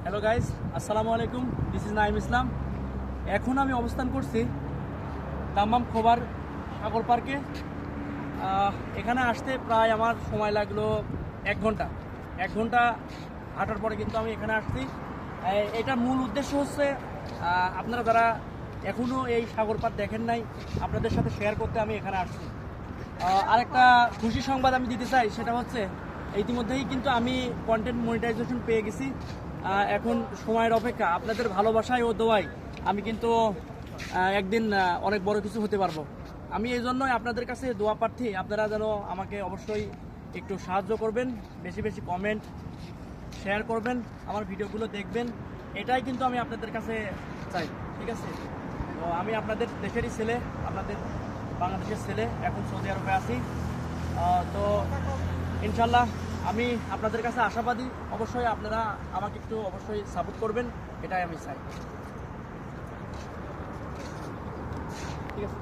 Hello guys, আসসালামু আলাইকুম। This is Naim ইসলাম। এখন আমি অবস্থান করছি দাম্মাম খোবার সাগর পার্কে। এখানে আসতে প্রায় আমার সময় লাগলো 1 ঘন্টা হাঁটার পরে কিন্তু আমি এখানে আসছি। এটার মূল উদ্দেশ্য হচ্ছে আপনারা যারা এখনও এই সাগর পাড় দেখেন নাই, আপনাদের সাথে শেয়ার করতে আমি এখানে আসছি। আরেকটা খুশি সংবাদ আমি দিতে চাই, সেটা হচ্ছে ইতিমধ্যেই কিন্তু আমি কন্টেন্ট মনিটাইজেশন পেয়ে গেছি। এখন সময়ের অপেক্ষা, আপনাদের ভালোবাসায় ও দোয়ায় আমি কিন্তু একদিন অনেক বড় কিছু হতে পারবো। আমি এই জন্যই আপনাদের কাছে দোয়া প্রার্থী, আপনারা যেন আমাকে অবশ্যই একটু সাহায্য করবেন, বেশি বেশি কমেন্ট শেয়ার করবেন, আমার ভিডিওগুলো দেখবেন, এটাই কিন্তু আমি আপনাদের কাছে চাই। ঠিক আছে? তো আমি আপনাদের দেশেরই ছেলে, আপনাদের বাংলাদেশের ছেলে, এখন সৌদি আরবে আছি। তো ইনশাল্লাহ আমি আপনাদের কাছে আশাবাদী, অবশ্যই আপনারা আমাকে একটু অবশ্যই সাপোর্ট করবেন, এটাই আমি চাই। ঠিক আছে।